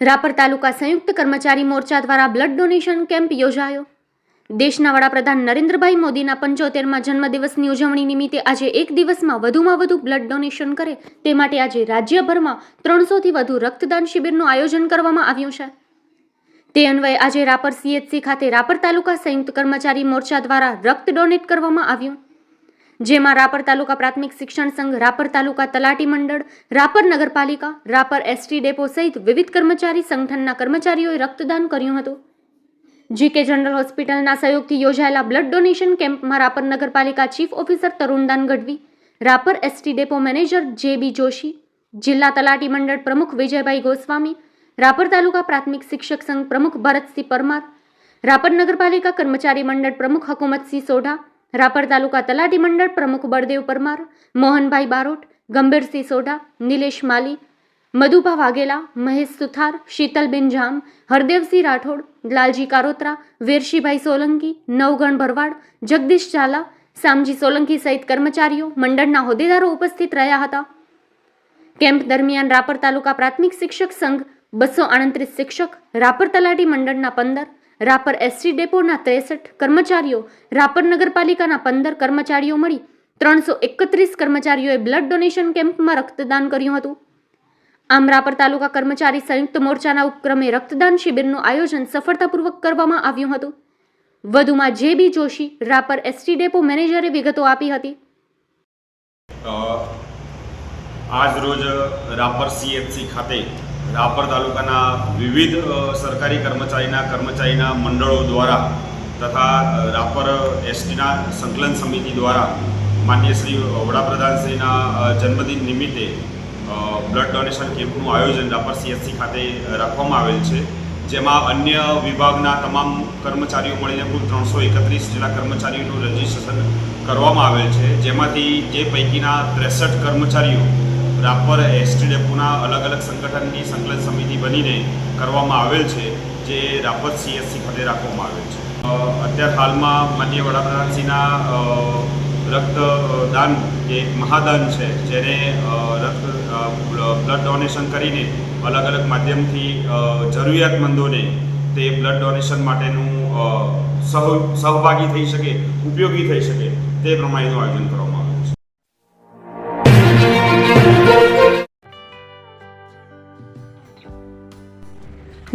રાપર તાલુકા સંયુક્ત કર્મચારી મોરચા દ્વારા બ્લડ ડોનેશન કેમ્પ યોજાયો. દેશના વડાપ્રધાન નરેન્દ્રભાઈ મોદીના 75મા જન્મદિવસની ઉજવણી નિમિત્તે આજે એક દિવસમાં વધુમાં વધુ બ્લડ ડોનેશન કરે તે માટે આજે રાજ્યભરમાં 300થી વધુ રક્તદાન શિબિરનું આયોજન કરવામાં આવ્યું છે. તે અન્વયે આજે રાપર CHC ખાતે રાપર તાલુકા સંયુક્ત કર્મચારી મોરચા દ્વારા રક્ત ડોનેટ કરવામાં આવ્યું, જેમાં રાપર તાલુકા પ્રાથમિક શિક્ષણ સંઘ, રાપર તાલુકા તલાટી મંડળ, રાપર નગરપાલિકા, રાપર ST ડેપો સહિત વિવિધ કર્મચારી સંગઠનના કર્મચારીઓએ રક્તદાન કર્યું હતું. GK જનરલ હોસ્પિટલના સહયોગથી યોજાયેલા બ્લડ ડોનેશન કેમ્પમાં રાપર નગરપાલિકા chief officer Tarundan Gadhvi, Rapar ST depot manager JB Joshi, જિલ્લા તલાટી મંડળ પ્રમુખ વિજયભાઈ ગોસ્વામી, રાપર તાલુકા પ્રાથમિક શિક્ષક સંઘ પ્રમુખ ભરતસિંહ પરમાર, રાપર નગરપાલિકા કર્મચારી મંડળ પ્રમુખ હકુમતસિંહ સોઢા, રાપર તાલુકા તલાટી મંડળ પ્રમુખ બળદેવ પરમાર, મોહનભાઈ બારોટ, ગંભીરસિંહ સોઢા, નિલેશ માલી, મધુભા વાઘેલા, મહેશ સુથાર, શીતલબેન જામ, હરદેવસિંહ રાઠોડ, લાલજી કારોત્રા, વેરશીભાઈ સોલંકી, નવગણ ભરવાડ, જગદીશ ઝાલા, સામજી સોલંકી સહિત કર્મચારીઓ મંડળના હોદ્દેદારો ઉપસ્થિત રહ્યા હતા. કેમ્પ દરમિયાન રાપર તાલુકા પ્રાથમિક શિક્ષક સંઘ 238 શિક્ષક, રાપર તલાટી મંડળના 15, રાપર ST ડેપોના 63 કર્મચારીઓ, રાપર નગરપાલિકાના 15 કર્મચારીઓ મળી 331 કર્મચારીઓએ બ્લડ ડોનેશન કેમ્પમાં રક્તદાન કર્યું હતું. આમ રાપર તાલુકા કર્મચારી સંયુક્ત મોરચાના ઉપક્રમે રક્તદાન શિબિરનું આયોજન સફળતાપૂર્વક કરવામાં આવ્યું હતું. વધુમાં JB Joshi, Rapar ST depot મેનેજરે વિગતો આપી હતી. આજ રોજ રાપર CHC ખાતે રાપર તાલુકાના વિવિધ સરકારી કર્મચારીના મંડળો દ્વારા તથા રાપર STના સંકલન સમિતિ દ્વારા માનનીય શ્રી વડાપ્રધાનશ્રીના જન્મદિન નિમિત્તે બ્લડ ડોનેશન કેમ્પનું આયોજન રાપર CHC ખાતે રાખવામાં આવેલ છે, જેમાં અન્ય વિભાગના તમામ કર્મચારીઓ મળીને કુલ 331 જેટલા કર્મચારીઓનું રજીસ્ટ્રેશન કરવામાં આવેલ છે, જેમાંથી જે પૈકીના 63 કર્મચારીઓ રાપર ST ડેપોના અલગ અલગ સંગઠનની સંકલન સમિતિ બનીને કરવામાં આવેલ છે, જે રાપર CHC ખાતે રાખવામાં આવેલ છે. અત્યારે હાલમાં માનનીય વડાપ્રધાનશ્રીના રક્તદાન એક મહાદાન છે, જેને બ્લડ ડોનેશન કરીને અલગ અલગ માધ્યમથી જરૂરિયાતમંદોને તે બ્લડ ડોનેશન માટેનું સહભાગી થઈ શકે, ઉપયોગી થઈ શકે તે પ્રમાણેનું આયોજન કરવામાં આવ્યું છે.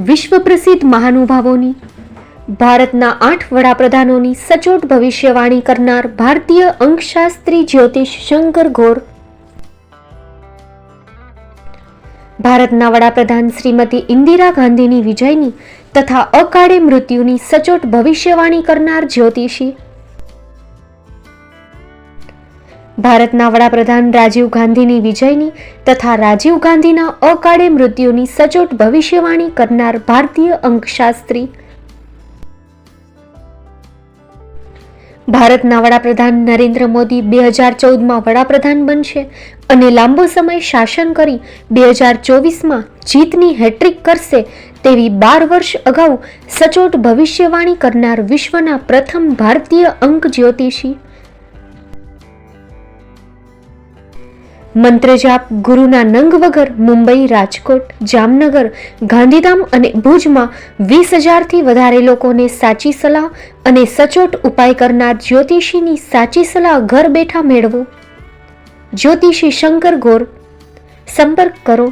વિશ્વ પ્રસિદ્ધ મહાનુભાવોની, ભારતના 8 વડાપ્રધાનોની સચોટ ભવિષ્યવાણી કરનાર ભારતીય અંકશાસ્ત્રી જ્યોતિષ શંકર ઘોર, ભારતના વડાપ્રધાન શ્રીમતી ઇન્દિરા ગાંધીની વિજયની તથા અકાળે મૃત્યુની સચોટ ભવિષ્યવાણી કરનાર જ્યોતિષી, ભારતના વડાપ્રધાન રાજીવ ગાંધીની વિજયની તથા રાજીવ ગાંધીના અકાળે મૃત્યુની સચોટ ભવિષ્યવાણી કરનાર ભારતીય અંકશાસ્ત્રી, ભારતના વડાપ્રધાન નરેન્દ્ર મોદી 2014માં વડાપ્રધાન બનશે અને લાંબો સમય શાસન કરી 2024માં જીતની હેટ્રિક કરશે તેવી 12 વર્ષ અગાઉ સચોટ ભવિષ્યવાણી કરનાર વિશ્વના પ્રથમ ભારતીય અંક જ્યોતિષી, મંત્રજાપ ગુરુના નંગ વગર મુંબઈ, રાજકોટ, જામનગર, ગાંધીધામ અને ભુજમાં 20,000થી વધારે લોકોને સાચી સલાહ અને સચોટ ઉપાય કરનાર જ્યોતિષીની સાચી સલાહ ઘર બેઠા મેળવો. જ્યોતિષી શંકર ઘોર. સંપર્ક કરો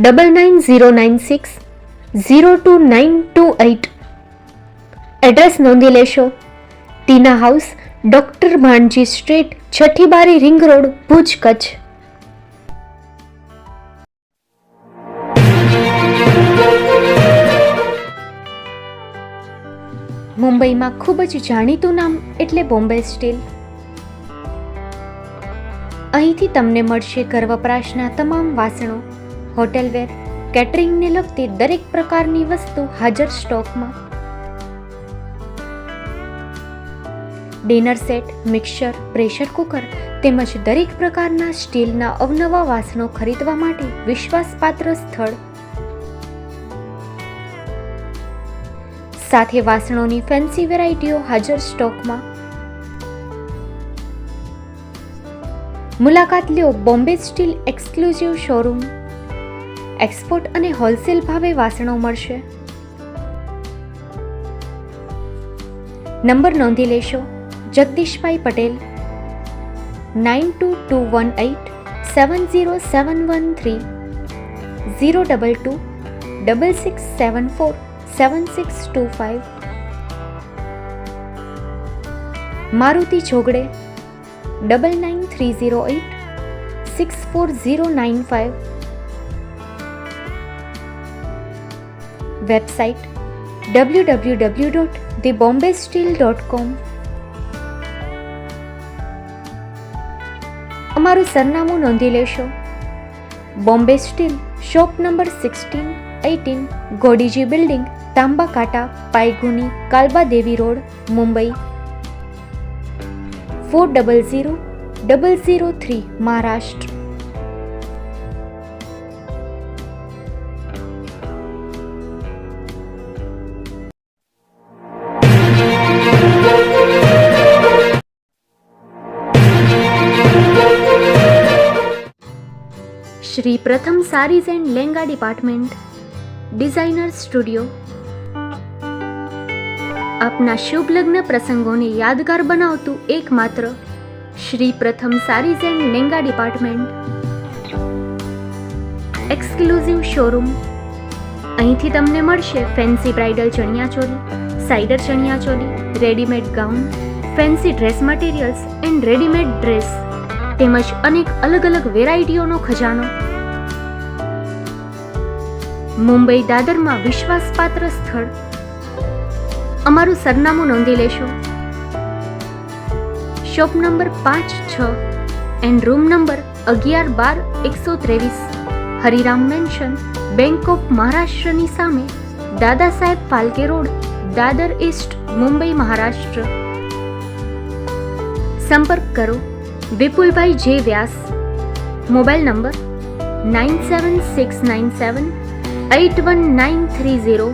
9909602928. એડ્રેસ નોંધી લેશો. ટીના હાઉસ, ડોક્ટર ભાણજી સ્ટ્રીટ, છઠ્ઠી બારી, રિંગ રોડ, ભુજ, કચ્છ. મુંબઈમાં ખૂબ જ જાણીતું નામ એટલે બોમ્બે સ્ટીલ. અહીંથી તમને મળશે ઘર વપરાશના તમામ વાસણો, હોટેલવેર, કેટરિંગને લગતી દરેક પ્રકારની વસ્તુ હાજર સ્ટોકમાં. Dinner set, mixer, pressure cooker તેમજ દરેક પ્રકારના સ્ટીલના અવનવા વાસણો ખરીદવા માટે વિશ્વાસપાત્ર સ્થળ. સાથે વાસણોની ફેન્સી વેરાયટીઓ હાજર સ્ટોકમાં. મુલાકાત લ્યો Bombay steel exclusive showroom. Export અને હોલસેલ ભાવે વાસણો મળશે. નંબર નોંધી લેશો. જગદીશભાઈ પટેલ 9221870713 022 6674 7625. મારુતિ ચોગડે 999308 64095. Website www.thebombasteel.com. અમારું સરનામું નોંધી લેશો. Bombay steel, shop number 16-18, Godiji building, Tamba Kanta, Paydhuni, Kalba Devi road, Mumbai 400003, Maharashtra. Shri Pratham sarees and Lenga department, designer studio. આપના શુભ લગ્ન પ્રસંગોને યાદગાર બનાવતું એકમાત્ર Shri Pratham sarees and Lenga department. Exclusive showroom. અહીંથી તમને મળશે fancy bridal chaniya choli, cider chaniya choli, readymade gown, fancy dress materials and readymade dress તેમજ અનેક અલગ અલગ વેરાયટીઓનો ખજાનો. મુંબઈ દાદરમાં વિશ્વાસપાત્ર સ્થળ. અમારું સરનામું નોંધી લેશો. Shop number 5-6 and room number 11-12-123, Hariram mansion, bank of મહારાષ્ટ્રની સામે, દાદા સાહેબ ફાલ્કે રોડ, દાદર ઈસ્ટ, મુંબઈ, મહારાષ્ટ્ર. સંપર્ક કરો વિપુલભાઈ જે વ્યાસ. Mobile number 9769781930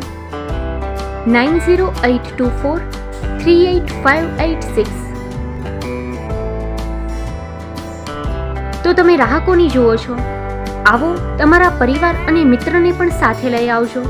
9082438586. તો તમે રાહ કોની જુઓ છો? આવો, તમારા પરિવાર અને મિત્રને પણ સાથે લઈ આવજો.